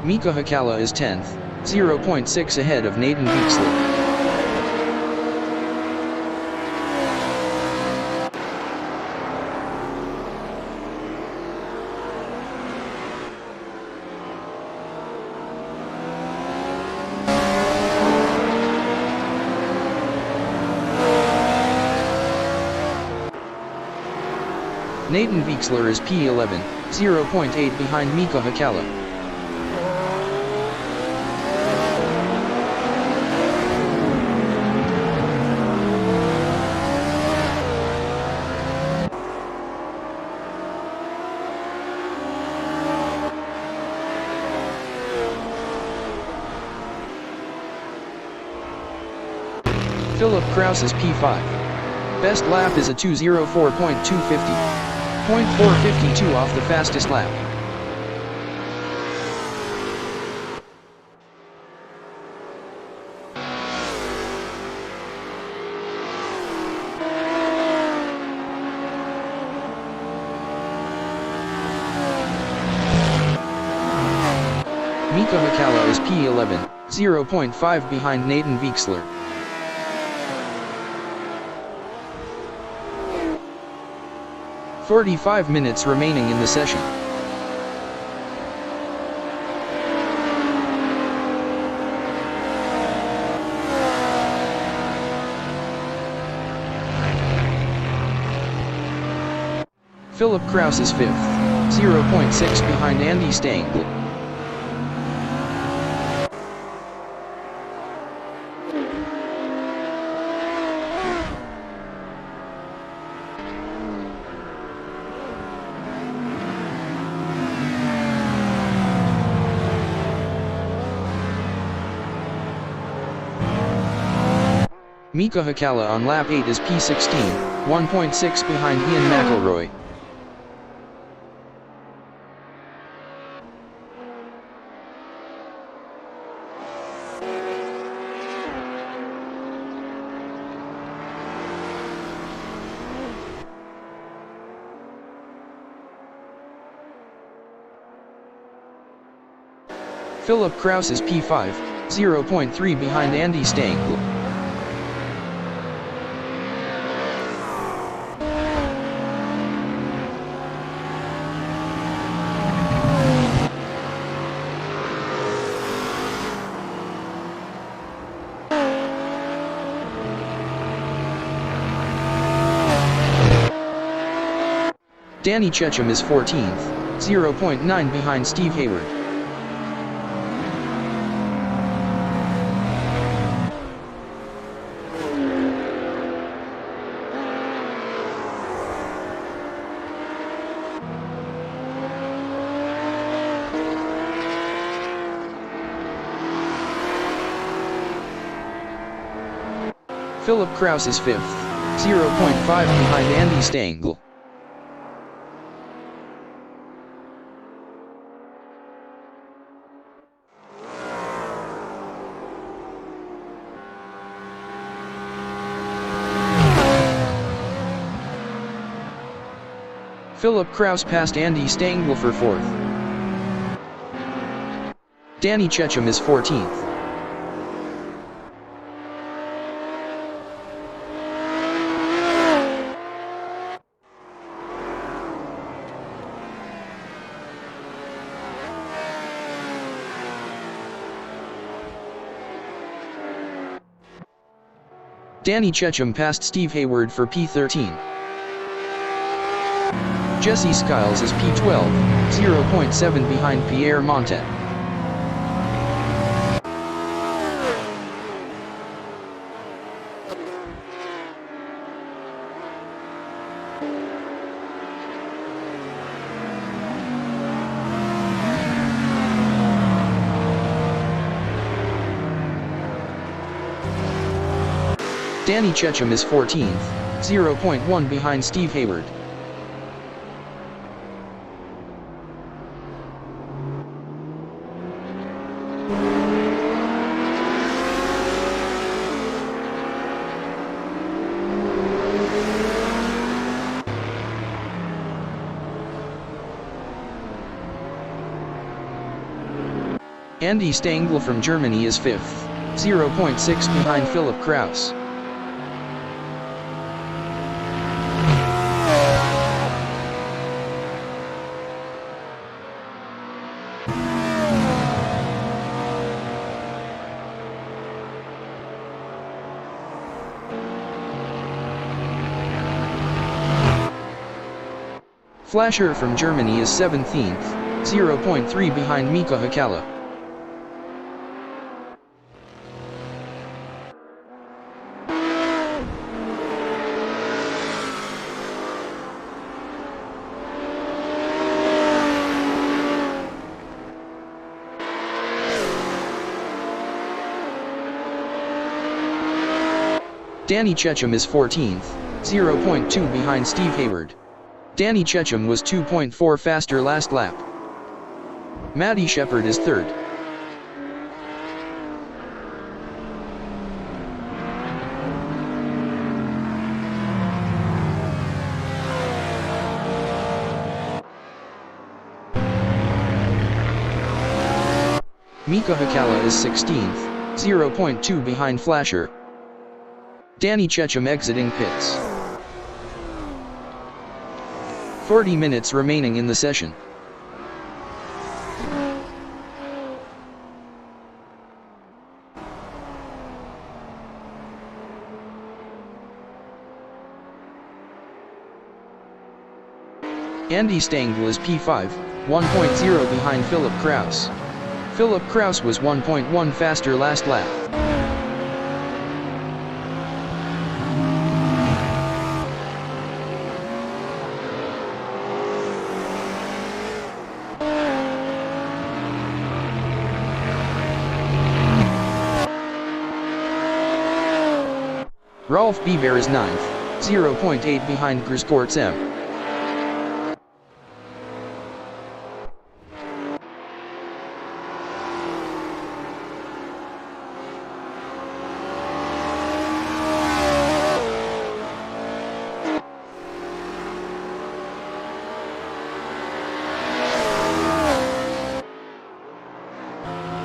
Mika Hakala is 10th, 0.6 ahead of Nathan Beaksler. Nathan Beaksler is P11, 0.8 behind Mika Hakala. Philip Kraus is P5. Best lap is a 2:04.250. 0.452 off the fastest lap. Mika Hakala is P11, 0.5 behind Nathan Beaksler. "45 minutes remaining in the session. Philip Kraus is 5th, 0.6 behind Andy Stengel. Mika Hakala on lap 8 is P16, 1.6 behind Ian McElroy. Philip Kraus is P5, 0.3 behind Andy Stengel. Danny Checham is 14th, 0.9 behind Steve Hayward. Philip Kraus is 5th, 0.5 behind Andy Stengel. Philip Kraus passed Andy Stengel for 4th. Danny Checham is 14th. Danny Checham passed Steve Hayward for P13. Jesse Skiles is P12, 0.7 behind Pierre Montet. Danny Checham is 14th, 0.1 behind Steve Hayward. Andy Stengel from Germany is 5th, 0.6 behind Philip Kraus. Flasher from Germany is 17th, 0.3 behind Mika Hakala. Danny Checham is 14th, 0.2 behind Steve Hayward. Danny Checham was 2.4 faster last lap. Matty Shepard is 3rd. Mika Hakala is 16th, 0.2 behind Flasher. Danny Checham exiting pits. 40 minutes remaining in the session. Andy Stengel is P5, 1.0 behind Philip Kraus. Philip Kraus was 1.1 faster last lap. Rolf Bieber is 9th, 0.8 behind Groskorts M.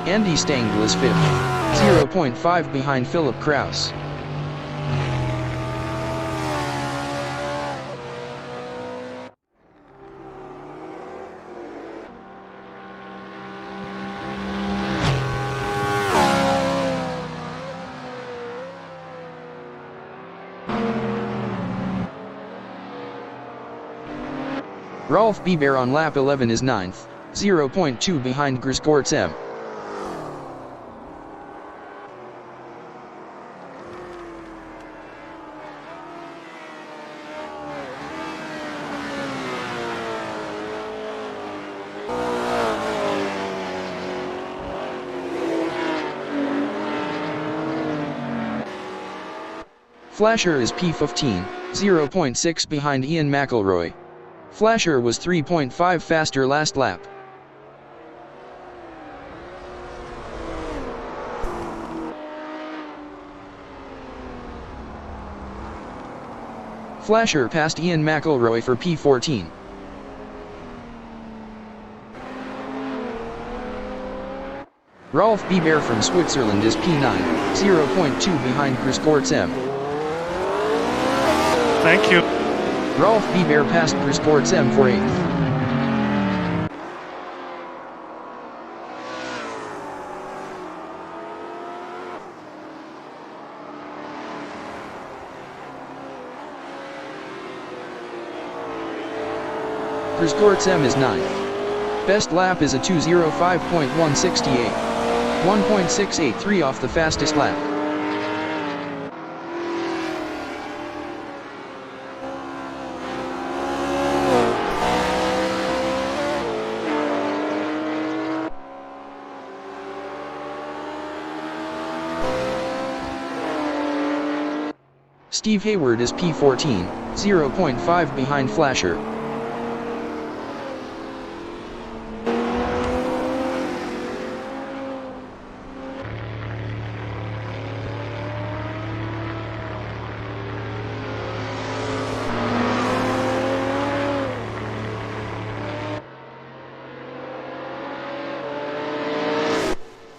Andy Stengel is 5th, 0.5 behind Philip Kraus. Rolf Bieber on lap 11 is 9th, 0.2 behind Groskorts M. Flasher is P15, 0.6 behind Ian McElroy. Flasher was 3.5 faster last lap. Flasher passed Ian McElroy for P14. Rolf Bieber from Switzerland is P9, 0.2 behind Groskorts M. Thank you. Rolf Bieber passed Groskorts M for 8th. Groskorts M is 9th. Best lap is a 2:05.168. 1.683 off the fastest lap. Steve Hayward is P14, 0.5 behind Flasher.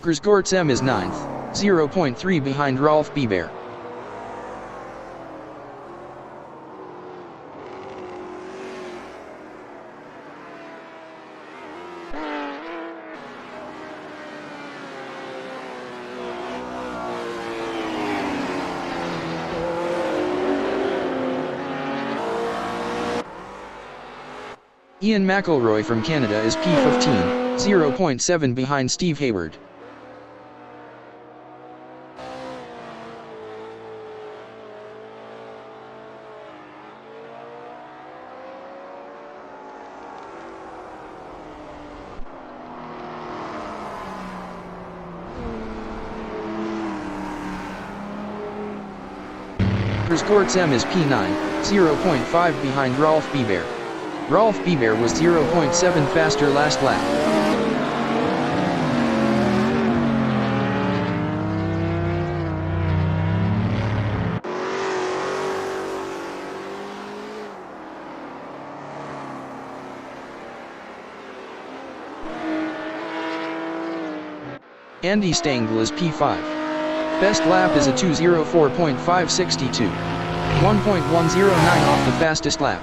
Grzgorz-M is 9th, 0.3 behind Rolf Biber. Ian McElroy from Canada is P15, 0.7 behind Steve Hayward. Grzgorz-M is P9, 0.5 behind Rolf Biber. Rolf Biber was 0.7 faster last lap. Andy Stengel is P5. Best lap is a 2:04.562. 1.109 off the fastest lap.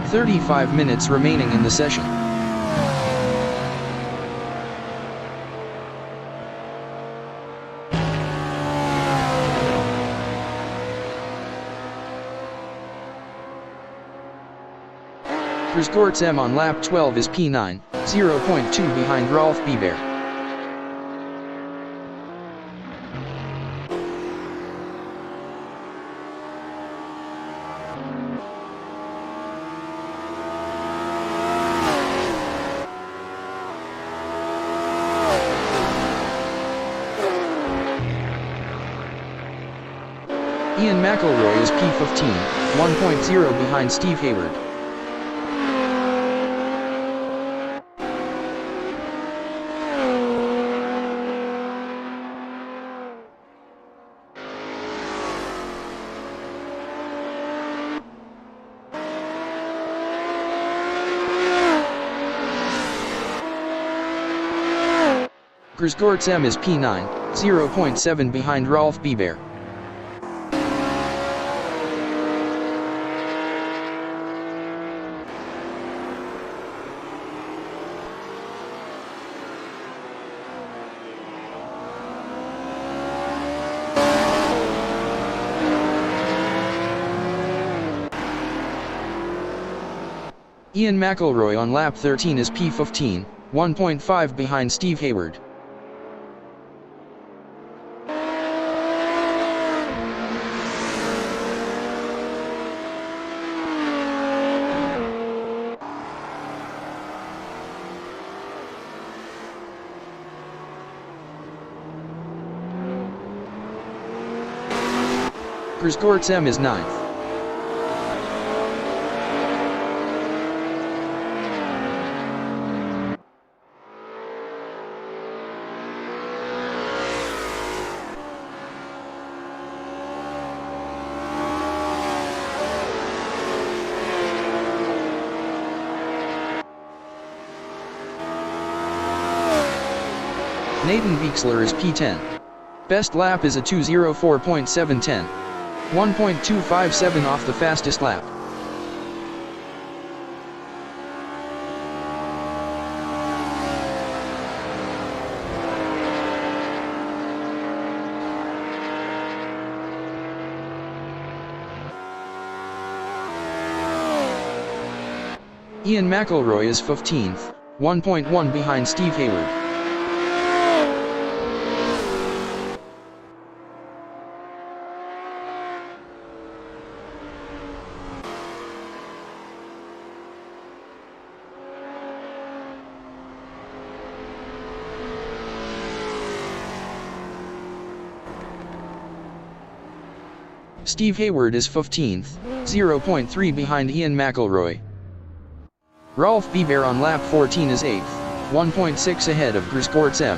35 minutes remaining in the session. Grzgorz-M on lap 12 is P9, 0.2 behind Rolf Biber. Ian McElroy is P15, 1.0 behind Steve Hayward. Grzgorz-M is P9, 0.7 behind Rolf Biber. Ian McElroy on lap 13 is P15, 1.5 behind Steve Hayward. Grzgorz-M is 9th. Nathan Beixler is P10. Best lap is a 2:04.710. 1.257 off the fastest lap. Ian McElroy is 15th, 1.1 behind Steve Hayward. Steve Hayward is 15th, 0.3 behind Ian McElroy. Rolf Biber on lap 14 is 8th, 1.6 ahead of Grzgorz-M.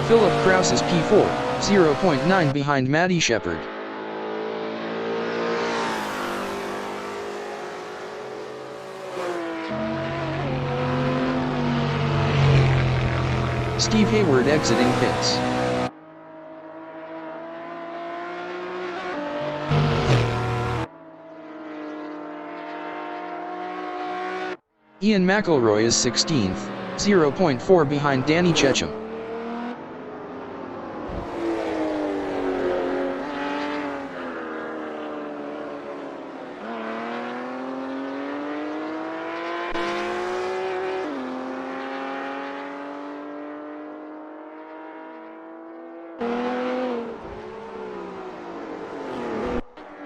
Philip Kraus is P4, 0.9 behind Matty Shepard. Steve Hayward exiting pits. Ian McElroy is 16th, 0.4 behind Danny Checham.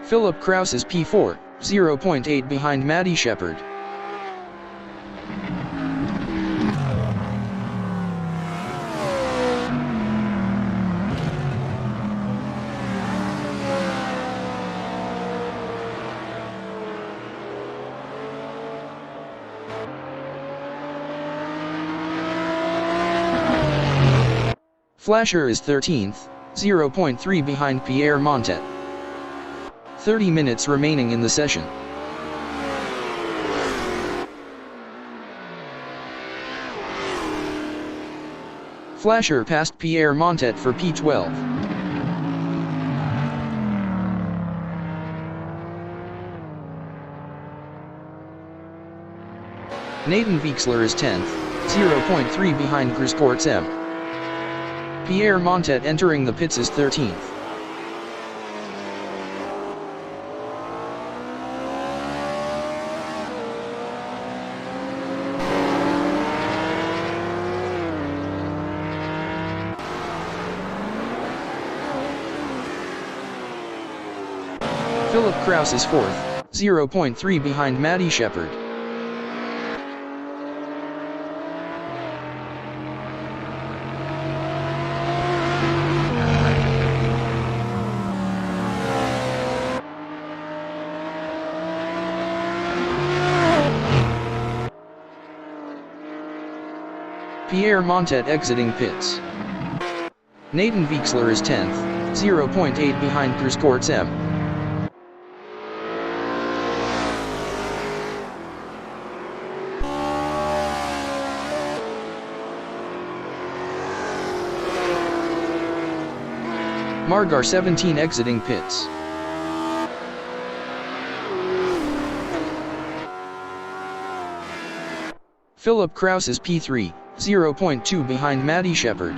Philip Kraus is P4, 0.8 behind Matty Shepard. Flasher is 13th, 0.3 behind Pierre Montet. 30 minutes remaining in the session. Flasher passed Pierre Montet for P12. Nathan Veixler is 10th, 0.3 behind Groskorts M. Pierre Montet entering the pits is 13th. Philip Kraus is 4th, 0.3 behind Matty Shepard. Pierre Montet exiting pits. Nathan Veixler is 10th, 0.8 behind Groskorts M. Margar 17 exiting pits. Philip Kraus is P3, 0.2 behind Matty Shepard.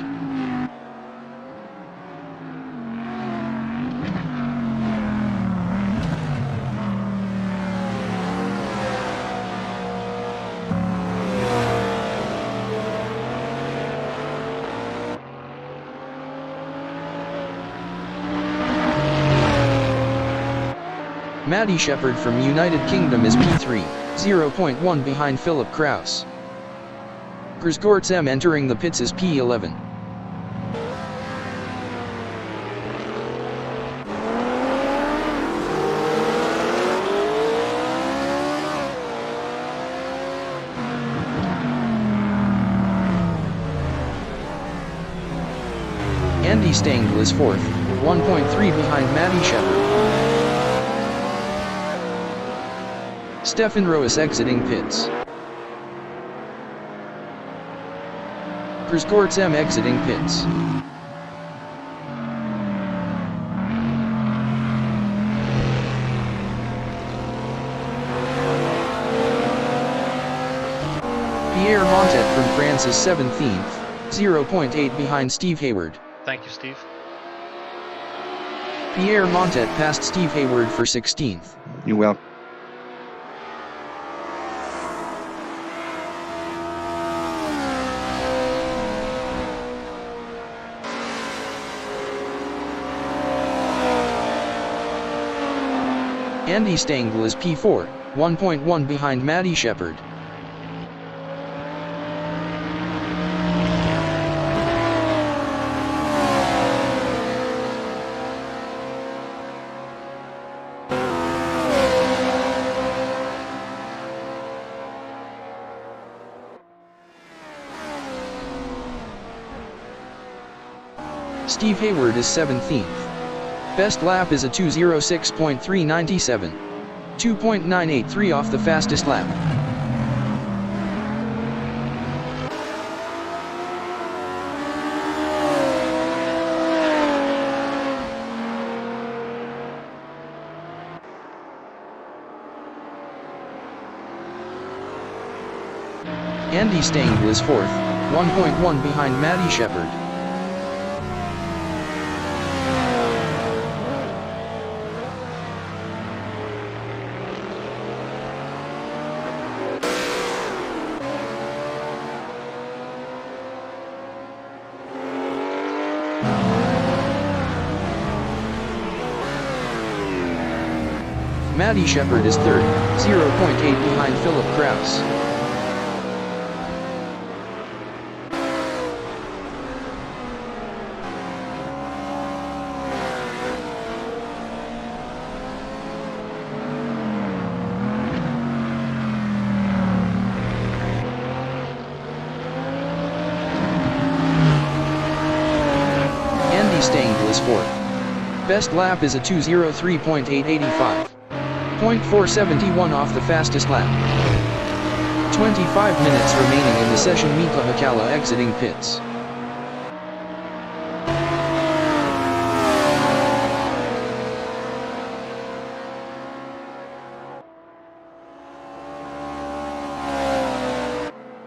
Matty Shepard from United Kingdom is P3, 0.1 behind Philip Kraus. Groskorts M entering the pits is P11. Andy Stengel is 4th, 1.3 behind Matty Shepard. Stefan Roos exiting pits. Groskorts M exiting pits. Pierre Montet from France is 17th, 0.8 behind Steve Hayward. Thank you, Steve. Pierre Montet passed Steve Hayward for 16th. You're welcome. Andy Stengel is P4, 1.1 behind Matty Shepard. Steve Hayward is 17th. Best lap is a 2:06.397. 2.983 off the fastest lap. Andy Stengel is 4th, 1.1 behind Matty Shepard. Matty Shepard is 3rd, 0.8 behind Philip Kraus. Stengel is 4th. Best lap is a 2:03.885. 0.471 off the fastest lap. 25 minutes remaining in the session. Mika Hakala exiting pits.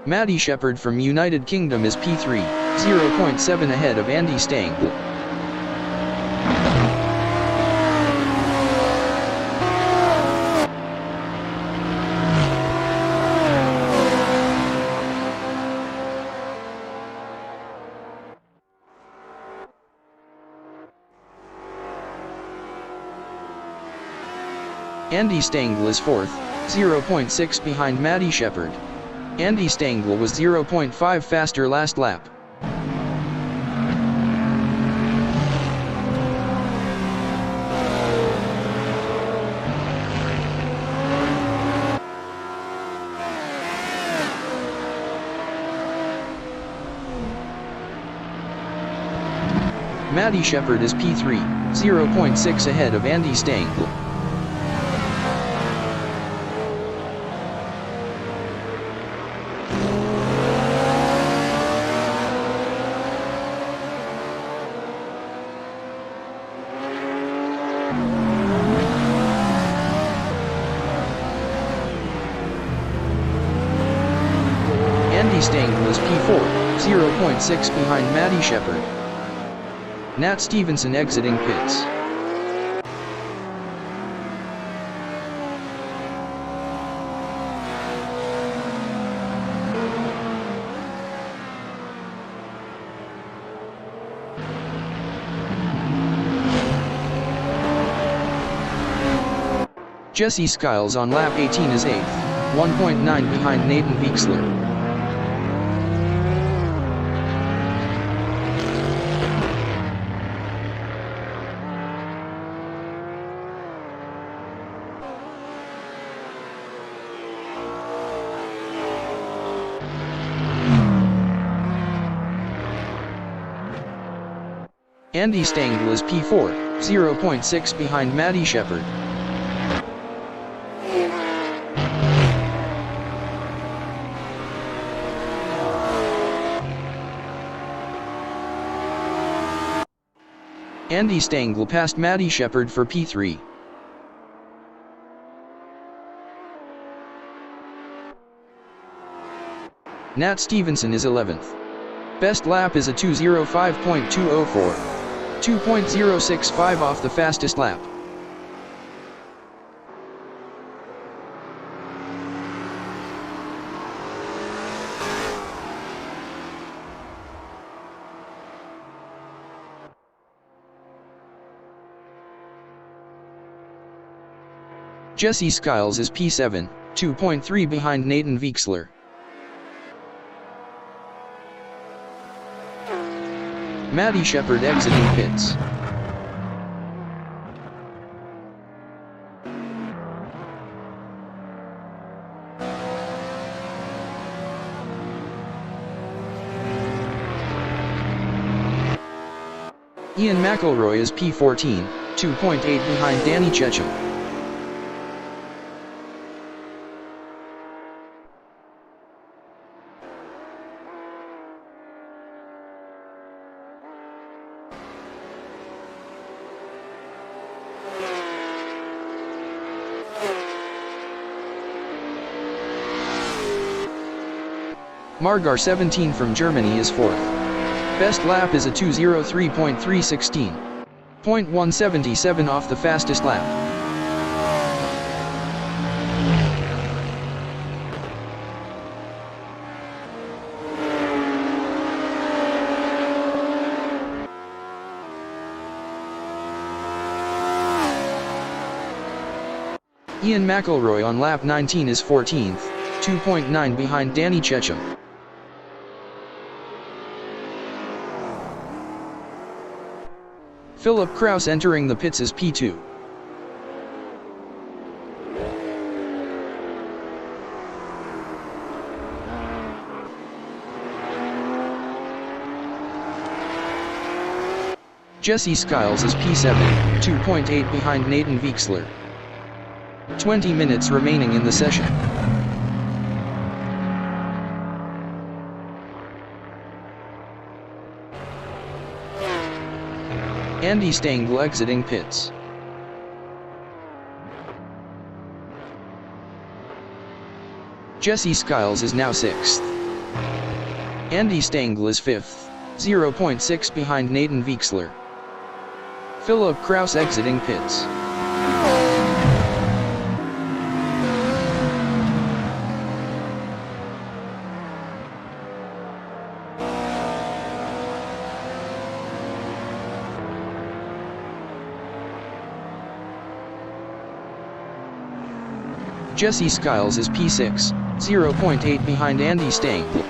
Matty Shepard from United Kingdom is P3, 0.7 ahead of Andy Stengel. Andy Stengel is 4th, 0.6 behind Matty Shepard. Andy Stengel was 0.5 faster last lap. Matty Shepard is P3, 0.6 ahead of Andy Stengel. Andy Stengel is P4, 0.6 behind Matty Shepard. Nat Stevenson exiting pits. Jesse Skiles on lap 18 is 8th, 1.9 behind Nathan Weixler. Andy Stengel is P4, 0.6 behind Matty Shepard. Andy Stengel passed Matty Shepard for P3. Nat Stevenson is 11th. Best lap is a 2:05.204. 2.065 off the fastest lap. Jesse Skiles is P7, 2.3 behind Nathan Weixler. Matty Shepard exiting pits. Ian McElroy is P14, 2.8 behind Danny Checham. Margar 17 from Germany is 4th. Best lap is a 2:03.316. 0.177 off the fastest lap. Ian McElroy on lap 19 is 14th, 2.9 behind Danny Checham. Philip Kraus entering the pits as P2. Jesse Skiles is P7, 2.8 behind Nathan Weixler. 20 minutes remaining in the session. Andy Stengel exiting pits. Jesse Skiles is now 6th. Andy Stengel is 5th, 0.6 behind Nathan Weixler. Philip Kraus exiting pits. Jesse Skiles is P6, 0.8 behind Andy Stengel.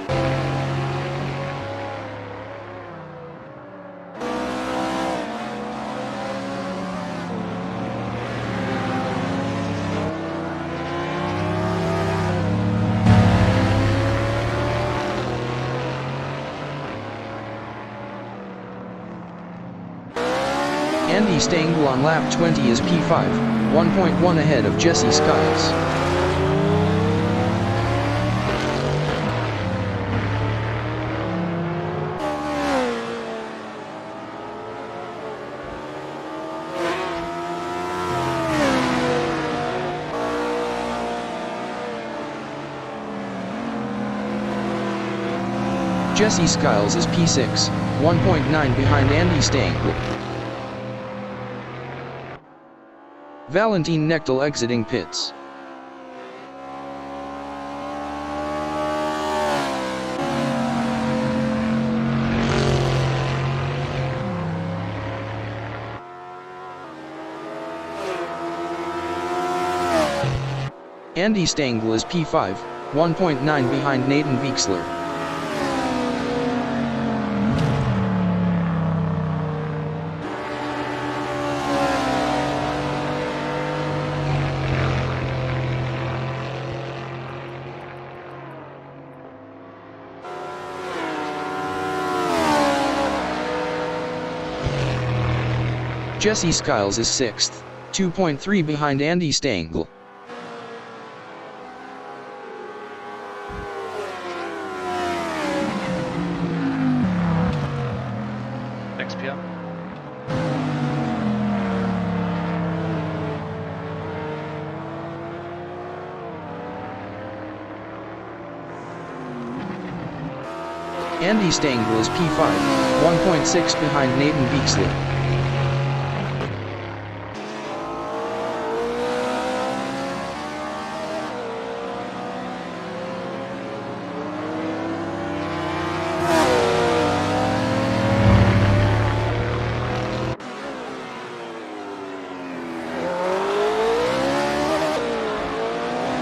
Andy Stengel on lap 20 is P5, 1.1 ahead of Jesse Skiles. Jesse Skiles is P6, 1.9 behind Andy Stengel. Valentin Knechtel exiting pits. Andy Stengel is P5, 1.9 behind Nathan Weixler. Jesse Skiles is 6th, 2.3 behind Andy Stengel. Thanks, Pierre. Andy Stengel is P5, 1.6 behind Nathan Weixler.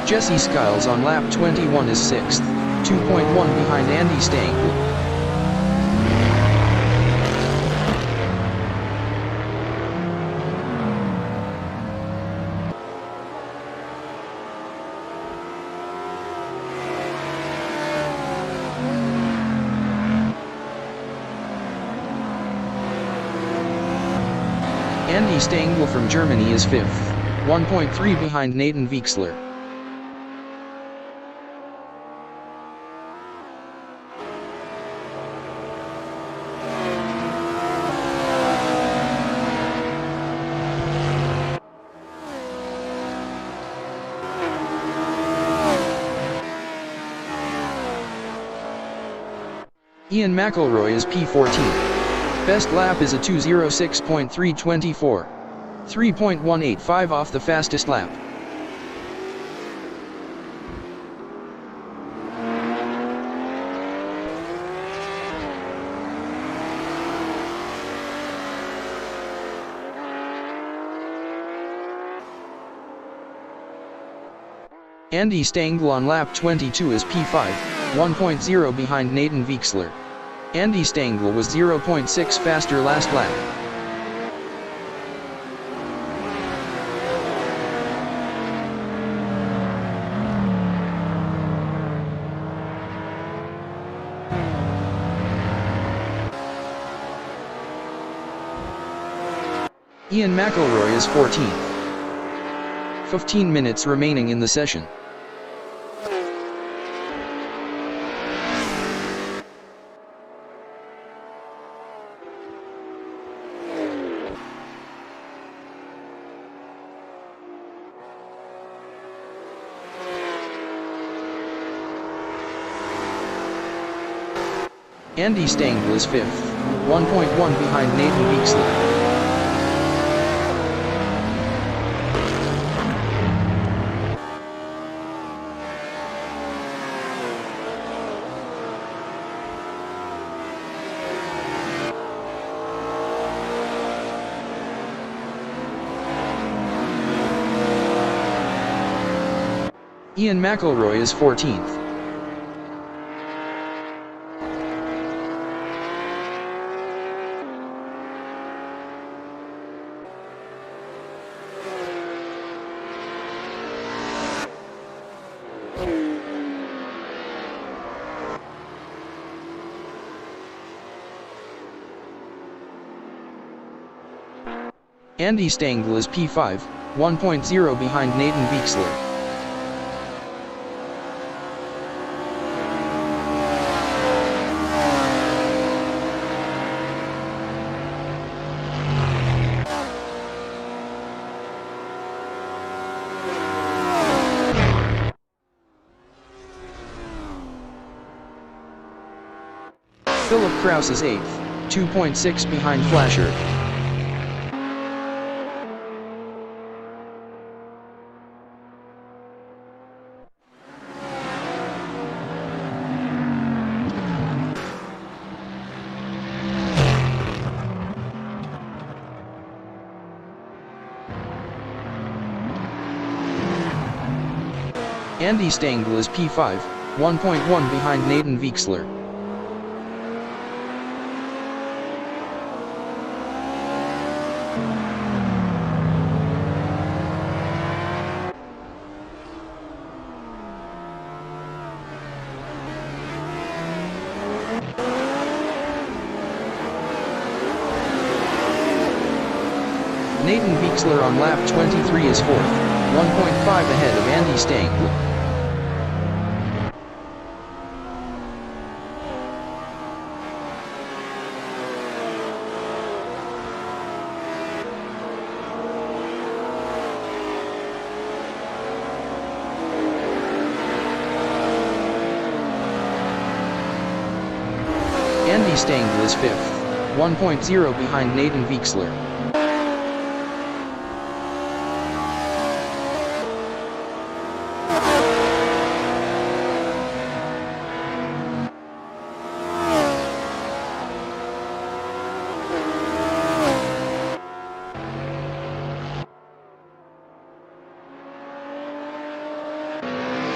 Jesse Skiles on lap 21 is 6th, 2.1 behind Andy Stengel. Andy Stengel from Germany is 5th, 1.3 behind Nathan Weixler. Ian McElroy is P14. Best lap is a 2:06.324. 3.185 off the fastest lap. Andy Stengel on lap 22 is P5, 1.0 behind Nathan Weixler. Andy Stengel was 0.6 faster last lap. Ian McElroy is 14th. 15 minutes remaining in the session. Andy Stengel is 5th, 1.1 behind Nathan Weixler. Ian McElroy is 14th. Andy Stengel is P5, 1.0 behind Nathan Weixler. Philip Kraus is 8th, 2.6 behind Flasher. Andy Stengel is P5, 1.1 behind Nathan Weixler. Nathan Weixler on lap 23 is 4th, 1.5 ahead of Andy Stengel. Andy Stengel is 5th, 1.0 behind Nathan Weixler.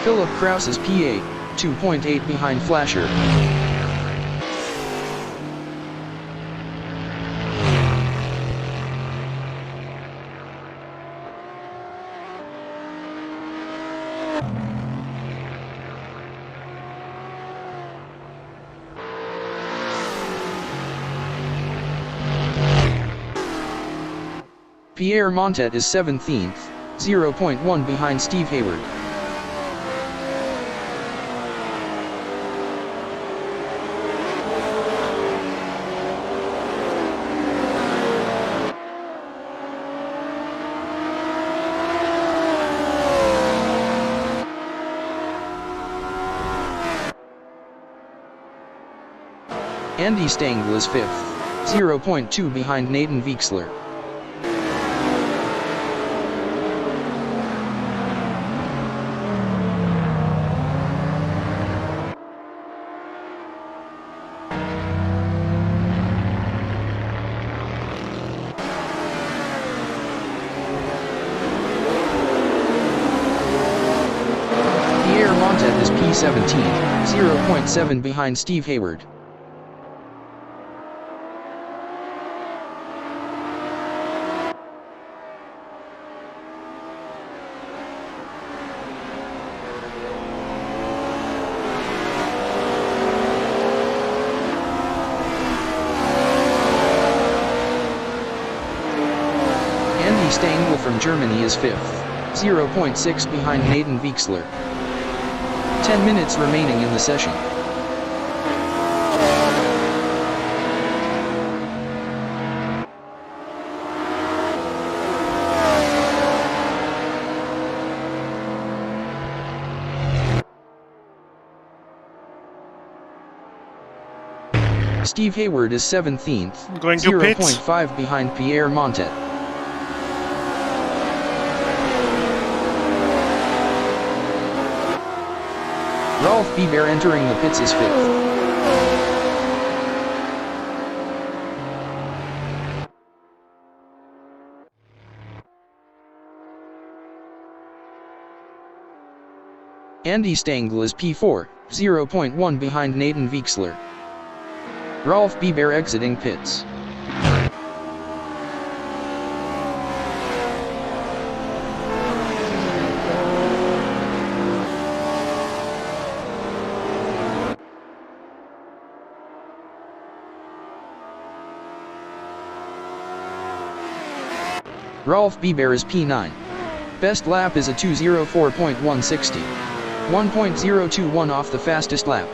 Philip Kraus is P8, 2.8 behind Flasher. Pierre Montet is 17th, 0.1 behind Steve Hayward. Andy Stengel is 5th, 0.2 behind Nathan Weixler. Pierre Montet is P17, 0.7 behind Steve Hayward. Andy Stengel from Germany is 5th, 0.6 behind Nathan Weixler. 10 minutes remaining in the session. Steve Hayward is 17th, Going to pits. 0.5 behind Pierre Montet. Rolf Biber entering the pits is 5th. Andy Stengel is P4, 0.1 behind Nathan Weixler. Rolf Biber exiting pits. Rolf Biber is P9. Best lap is a 2:04.160. 1.021 off the fastest lap.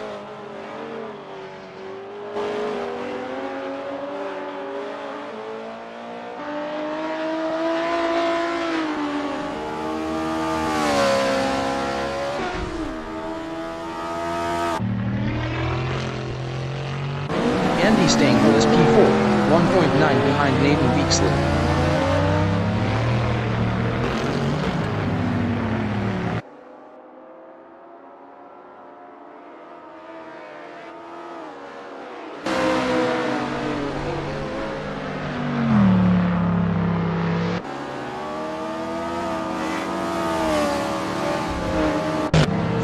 Andy Stengel is P4, 1.9 behind Nathan Weixler.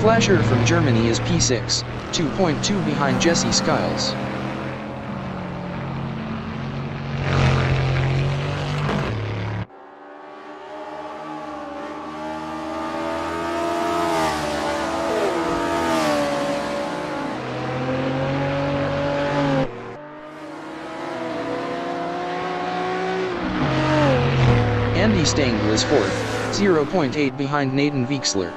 Flasher from Germany is P6, 2.2 behind Jesse Skiles. Andy Stengel is 4th, 0.8 behind Nathan Weixler.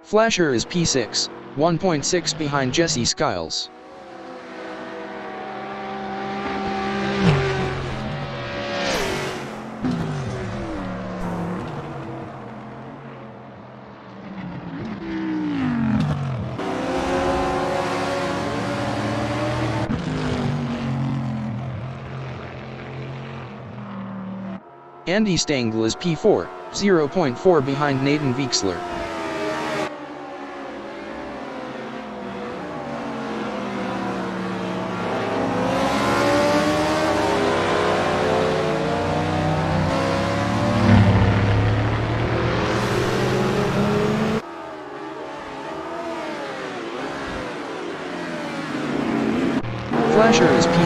Flasher is P6, 1.6 behind Jesse Skiles. Andy Stengel is P4, 0.4 behind Nathan Weixler.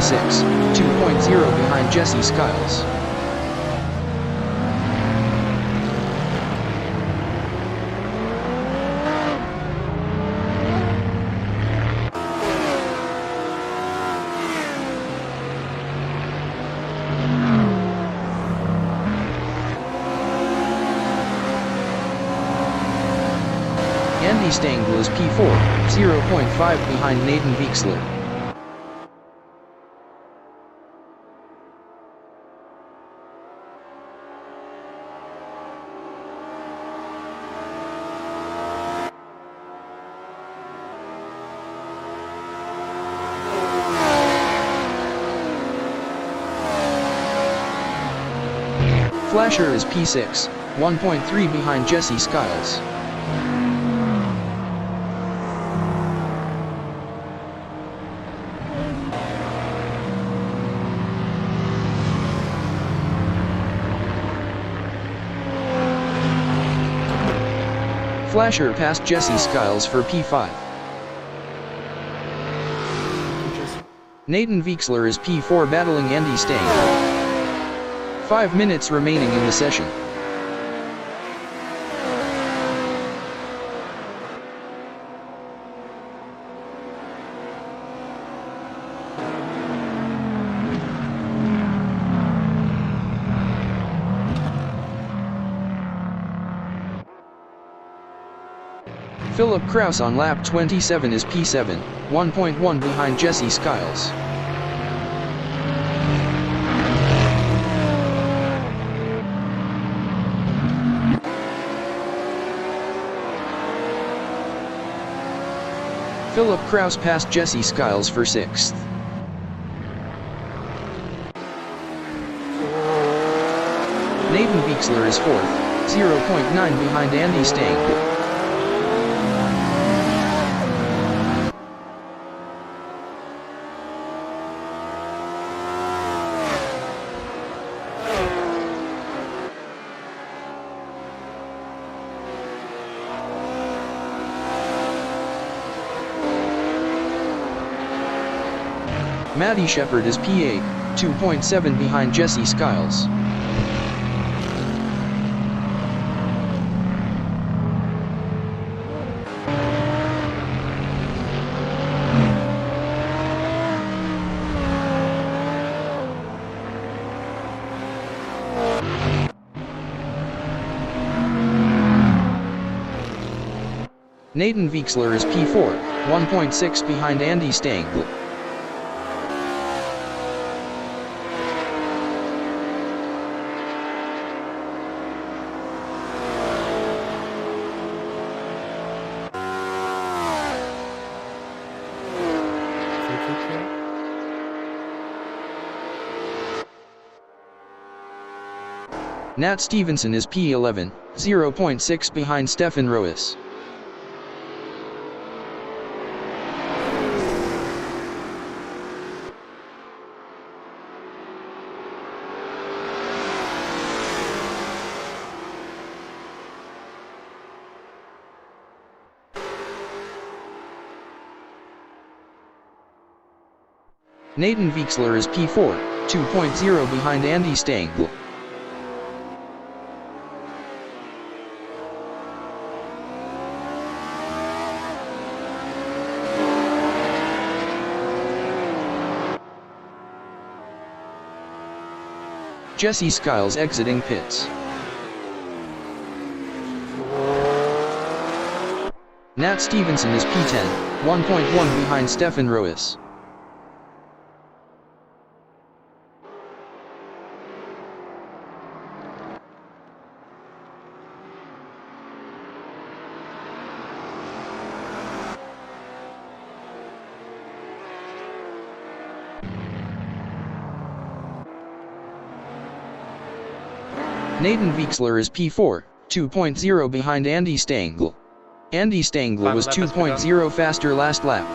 P6, 2.0 behind Jesse Skiles. Andy Stengel is P4, 0.5 behind Nathan Weixler. Flasher is P6, 1.3 behind Jesse Skiles. Flasher passed Jesse Skiles for P5. Nathan Weixler is P4 battling Andy Stengel. 5 minutes remaining in the session. Philip Kraus on lap 27 is P7, 1.1 behind Jesse Skiles. Philip Kraus passed Jesse Skiles for 6th. Nathan Weixler is 4th, 0.9 behind Andy Stengel. Matty Shepard is P8, 2.7 behind Jesse Skiles. Nathan Weixler is P4, 1.6 behind Andy Stengel. Nat Stevenson is P11, 0.6 behind Stefan Roes. Nathan Weixler is P4, 2.0 behind Andy Stengel. Jesse Skiles exiting pits. Nat Stevenson is P10, 1.1 behind Stefan Roes. Nathan Weixler is P4, 2.0 behind Andy Stengel. Andy Stengel was 2.0 faster last lap.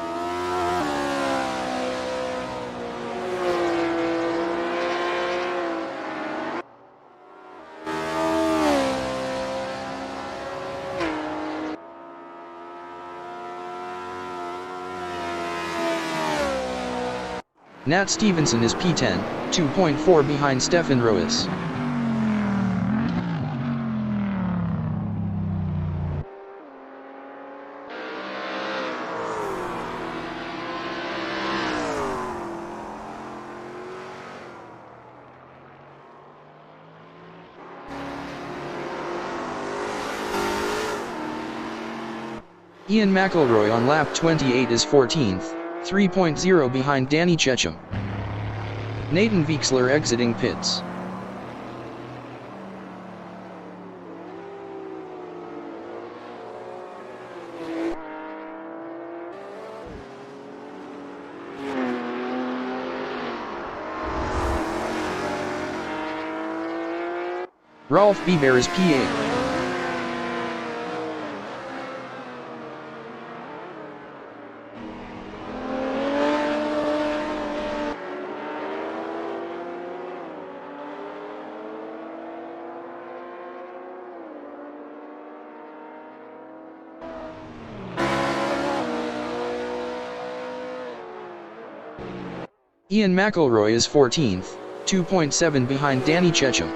Nat Stevenson is P10, 2.4 behind Stefan Roes. Ian McElroy on lap 28 is 14th, 3.0 behind Danny Checham. Nathan Veixler exiting pits. Rolf Biber is P8. Ian McElroy is 14th, 2.7 behind Danny Checham.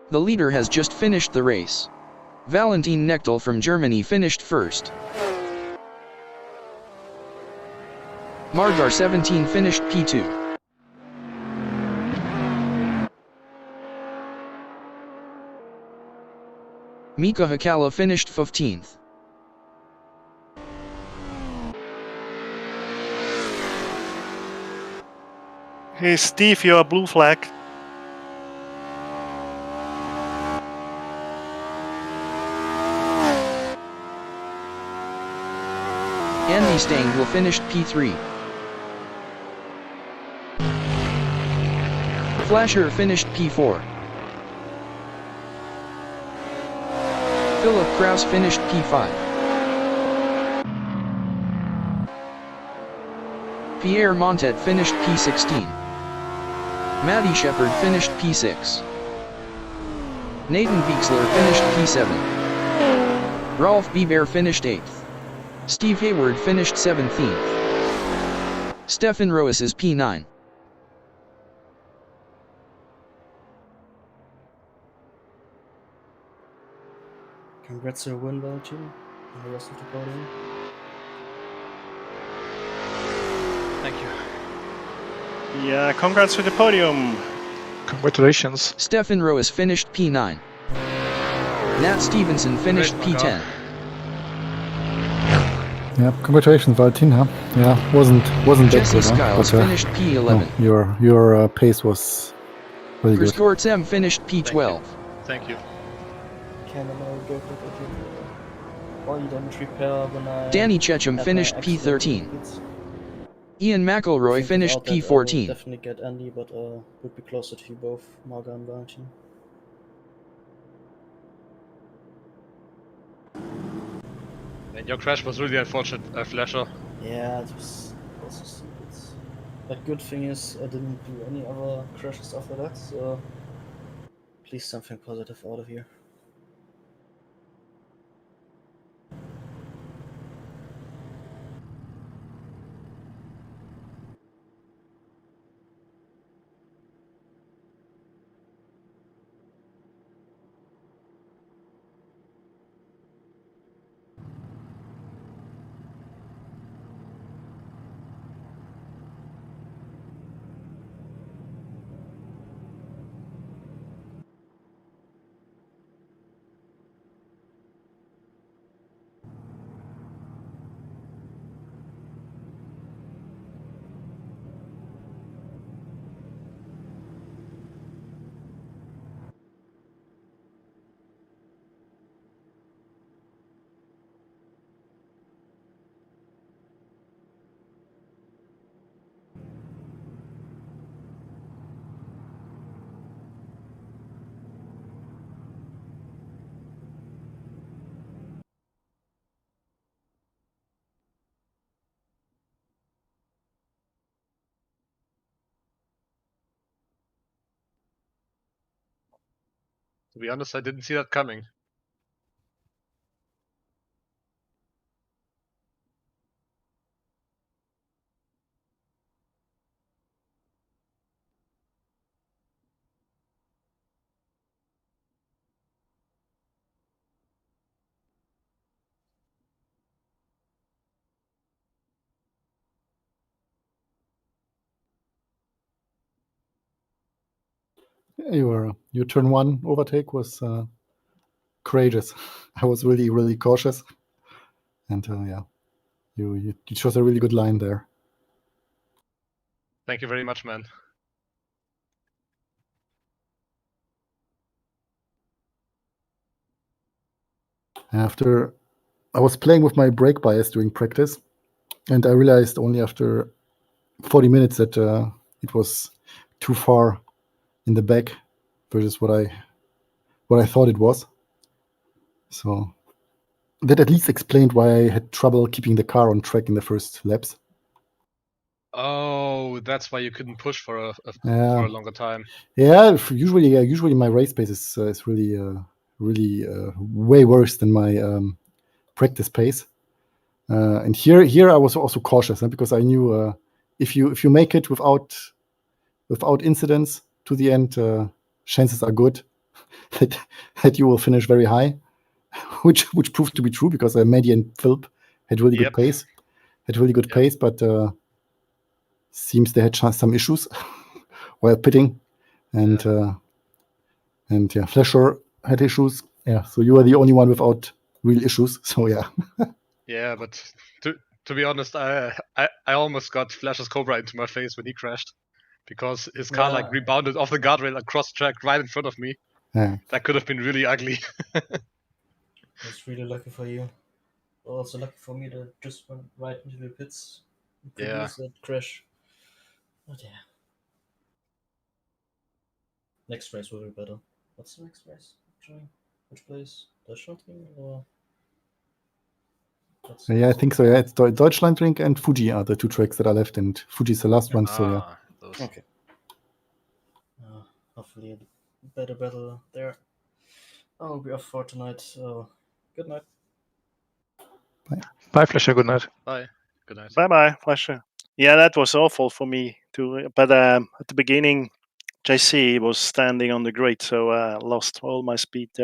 The leader has just finished the race. Valentin Knechtel from Germany finished first. Margar 17 finished P2. Mika Hakala finished 15th. Hey Steve, you're a blue flag. Andy Stengel finished P3. Flasher finished P4. Philip Kraus finished P5. Pierre Montet finished P16. Matty Shepard finished P6. Nathan Veixler finished P7. Rolf Biber finished 8th. Steve Hayward finished 17th. Stefan Roes is P9. Congrats to the win, Valentin, and the rest of the podium. Thank you. Yeah, congrats to the podium. Congratulations. Stefan Roes finished P9. Nat Stevenson finished Great, P10. Yeah, congratulations, Valentin. Huh? Yeah, wasn't that Jesse good. Skiles But, finished P11. no, your pace was really Chris good. Gortzem finished P12. Thank you. Can I go to oil damage repair when I Danny Checham have finished my accident P13. tickets? Ian McElroy Think finished about that, I will P14. definitely get Andy, but would be closer to you both, Marga and Valentin. And your crash was really unfortunate, Flasher. Yeah, it was also stupid. But good thing is I didn't do any other crashes after that, so please something positive out of here. To be honest, I didn't see that coming. Your turn one overtake was courageous. I was really, really cautious, and yeah, you chose a really good line there. Thank you very much, man. After I was playing with my brake bias during practice, and I realized only after 40 minutes that it was too far in the back versus what I thought it was. So that at least explained why I had trouble keeping the car on track in the first laps. Oh, that's why you couldn't push for a Yeah. longer time. Yeah, usually my race pace is really way worse than my practice pace. And here I was also cautious, because I knew if you make it without incidents to the end, chances are good that you will finish very high, which proved to be true, because Maddie and Philip had really good pace, but seems they had some issues while pitting, and yeah, Flesher had issues. Yeah, so you were the only one without real issues. So yeah. Yeah, but to be honest, I almost got Flash's Cobra into my face when he crashed, because his car like rebounded off the guardrail across track right in front of me. Yeah. That could have been really ugly. That's really lucky for you. Also lucky for me that just went right into the pits and produced that crash. But yeah. Next race will be better. What's the next race? Actually? Which place? Deutschlandring or? Yeah, I think so. Yeah, it's Deutschlandring and Fuji are the two tracks that are left, and Fuji's the last one. So yeah. Those. Okay. Hopefully a better battle there. I'll be off for tonight. So good night. Bye, Flasher. Good night. Bye. Good night. Bye, Flasher. Yeah, that was awful for me too. But at the beginning, JC was standing on the grid, so I lost all my speed there.